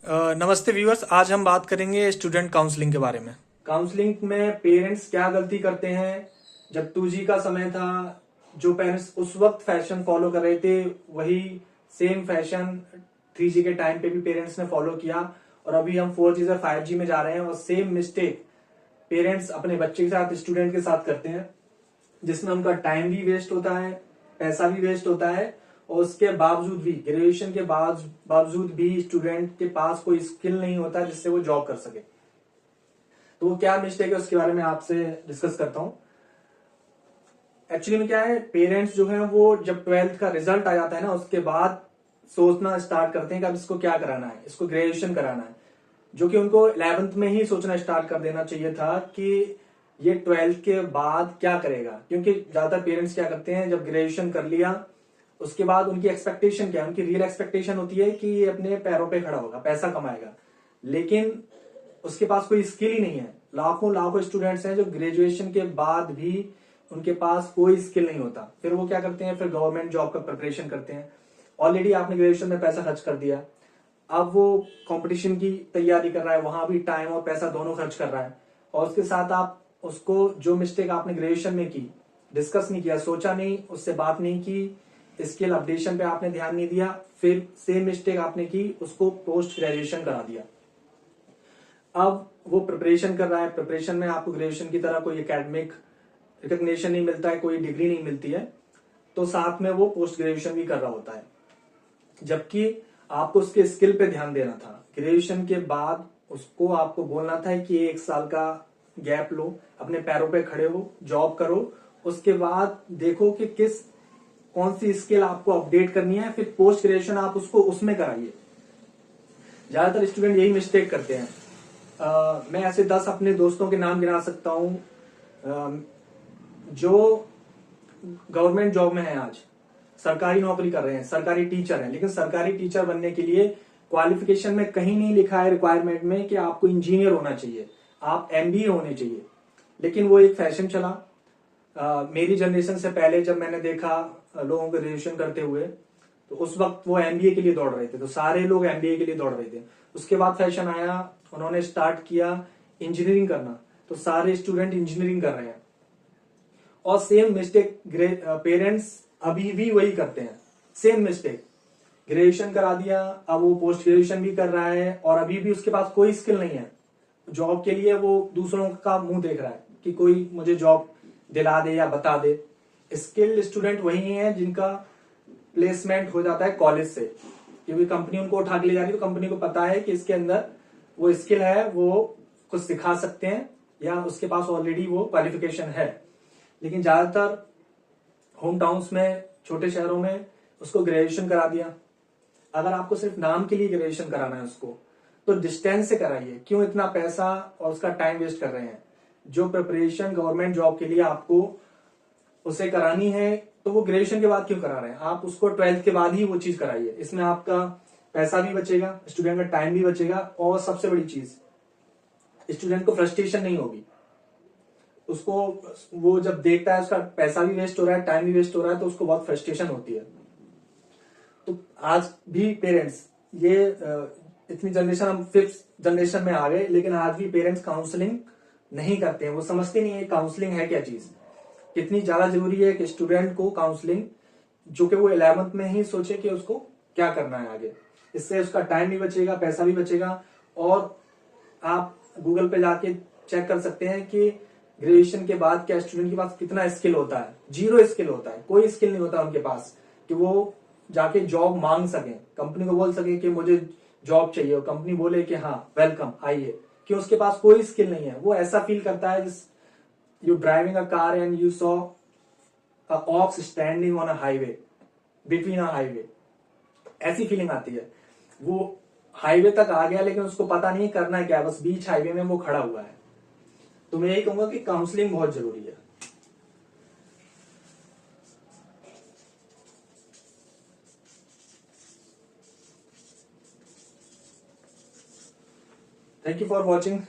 नमस्ते व्यूअर्स। आज हम बात करेंगे स्टूडेंट काउंसलिंग के बारे में। काउंसलिंग में पेरेंट्स क्या गलती करते हैं। जब 2G का समय था, जो पेरेंट्स उस वक्त फैशन फॉलो कर रहे थे, वही सेम फैशन 3G के टाइम पे भी पेरेंट्स ने फॉलो किया, और अभी हम 4G से 5G में जा रहे हैं और सेम मिस्टेक पेरेंट्स अपने बच्चे के साथ, स्टूडेंट के साथ करते हैं, जिसमें उनका टाइम भी वेस्ट होता है, पैसा भी वेस्ट होता है, और उसके बावजूद भी, ग्रेजुएशन के बावजूद भी स्टूडेंट के पास कोई स्किल नहीं होता जिससे वो जॉब कर सके। तो वो क्या मिस्टेक है उसके बारे में आपसे डिस्कस करता हूं। एक्चुअली में क्या है, पेरेंट्स जो है वो जब 12th का रिजल्ट आ जाता है ना, उसके बाद सोचना स्टार्ट करते हैं कि अब इसको क्या कराना है, इसको ग्रेजुएशन कराना है, जो कि उनको 11th में ही सोचना स्टार्ट कर देना चाहिए था कि ये 12th के बाद क्या करेगा। क्योंकि ज्यादातर पेरेंट्स क्या करते हैं, जब ग्रेजुएशन कर लिया उसके बाद उनकी एक्सपेक्टेशन क्या है, उनकी रियल एक्सपेक्टेशन होती है कि ये अपने पैरों पे खड़ा होगा, पैसा कमाएगा, लेकिन उसके पास कोई स्किल ही नहीं है। लाखों लाखों स्टूडेंट्स हैं जो ग्रेजुएशन के बाद भी उनके पास कोई स्किल नहीं होता। फिर वो क्या करते हैं, फिर गवर्नमेंट जॉब का प्रिपरेशन करते हैं। ऑलरेडी आपने ग्रेजुएशन में पैसा खर्च कर दिया, अब वो कंपटीशन की तैयारी कर रहा है, वहां भी टाइम और पैसा दोनों खर्च कर रहा है, और उसके साथ आप उसको, जो मिस्टेक आपने ग्रेजुएशन में की, डिस्कस नहीं किया, सोचा नहीं, उससे बात नहीं की, स्किल अपडेशन पे आपने ध्यान नहीं दिया, फिर सेम मिस्टेक आपने की, उसको पोस्ट ग्रेजुएशन करा दिया। अब वो प्रिपरेशन कर रहा है, प्रिपरेशन में आपको ग्रेजुएशन की तरह कोई एकेडमिक रिकग्निशन नहीं मिलता है, कोई डिग्री नहीं मिलती है, तो साथ में वो पोस्ट ग्रेजुएशन भी कर रहा होता है, जबकि आपको उसके स्किल पे ध्यान देना था। ग्रेजुएशन के बाद उसको आपको बोलना था कि 1 साल का गैप लो, अपने पैरों पे खड़े हो, जॉब करो, उसके बाद देखो कि कौन सी स्किल आपको अपडेट करनी है, फिर पोस्ट ग्रेजुएशन आप उसको उसमें कराइए। ज्यादातर स्टूडेंट यही मिस्टेक करते हैं। मैं ऐसे 10 अपने दोस्तों के नाम गिना सकता हूं, जो गवर्नमेंट जॉब में है, आज सरकारी नौकरी कर रहे हैं, सरकारी टीचर हैं, लेकिन सरकारी टीचर बनने के लिए क्वालिफिकेशन में कहीं नहीं लिखा है रिक्वायरमेंट में कि आपको इंजीनियर होना चाहिए, आप MBA होने चाहिए। लेकिन वो एक फैशन चला। मेरी जनरेशन से पहले जब मैंने देखा लोगों को ग्रेजुएशन करते हुए, तो उस वक्त वो MBA के लिए दौड़ रहे थे, तो सारे लोग MBA के लिए दौड़ रहे थे। उसके बाद फैशन आया, उन्होंने स्टार्ट किया इंजीनियरिंग करना, तो सारे स्टूडेंट इंजीनियरिंग कर रहे हैं, और सेम मिस्टेक पेरेंट्स अभी भी वही करते हैं। सेम मिस्टेक, ग्रेजुएशन करा दिया, अब वो पोस्ट ग्रेजुएशन भी कर रहा है, और अभी भी उसके पास कोई स्किल नहीं है। जॉब के लिए वो दूसरों का मुंह देख रहा है कि कोई मुझे जॉब दिला दे या बता दे। स्किल्ड स्टूडेंट वही है जिनका प्लेसमेंट हो जाता है कॉलेज से, क्योंकि कंपनी उनको उठा के ले जा रही है, तो कंपनी को पता है कि इसके अंदर वो स्किल है, वो कुछ सिखा सकते हैं, या उसके पास ऑलरेडी वो क्वालिफिकेशन है। लेकिन ज्यादातर होम टाउन्स में, छोटे शहरों में उसको ग्रेजुएशन करा दिया। अगर आपको सिर्फ नाम के लिए ग्रेजुएशन कराना है उसको, तो डिस्टेंस से कराइए। क्यों इतना पैसा और उसका टाइम वेस्ट कर रहे हैं? जो प्रिपरेशन गवर्नमेंट जॉब के लिए आपको उसे करानी है, तो वो ग्रेजुएशन के बाद क्यों करा रहे हैं? आप उसको 12th के बाद ही वो चीज कराइए। इसमें आपका पैसा भी बचेगा, स्टूडेंट का टाइम भी बचेगा, और सबसे बड़ी चीज, स्टूडेंट को फ्रस्ट्रेशन नहीं होगी। उसको, वो जब देखता है उसका पैसा भी वेस्ट हो रहा है, टाइम भी वेस्ट हो रहा है, तो उसको बहुत फ्रस्ट्रेशन होती है। तो आज भी पेरेंट्स, ये इतनी जनरेशन, हम 5th जनरेशन में आ गए, लेकिन आज भी पेरेंट्स काउंसलिंग नहीं करते हैं। वो समझते नहीं है काउंसलिंग है क्या चीज, कितनी ज्यादा जरूरी है कि स्टूडेंट को काउंसलिंग, जो कि वो 11th में ही सोचे कि उसको क्या करना है आगे। इससे उसका टाइम भी बचेगा, पैसा भी बचेगा, और आप गूगल पे जाके चेक कर सकते हैं कि ग्रेजुएशन के बाद क्या स्टूडेंट के पास कितना स्किल होता है। जीरो स्किल होता है, कोई स्किल नहीं होता उनके पास कि वो जाके जॉब मांग सके, कंपनी को बोल सके कि मुझे जॉब चाहिए, और कंपनी बोले कि हाँ वेलकम आइए। कि उसके पास कोई स्किल नहीं है। वो ऐसा फील करता है, जिस you driving a car and you saw a ox standing on a highway, between a highway, ऐसी फीलिंग आती है। वो हाईवे तक आ गया, लेकिन उसको पता नहीं करना क्या है, बस बीच हाईवे में वो खड़ा हुआ है। तो मैं यही कहूंगा कि काउंसलिंग बहुत जरूरी है। Thank you for watching.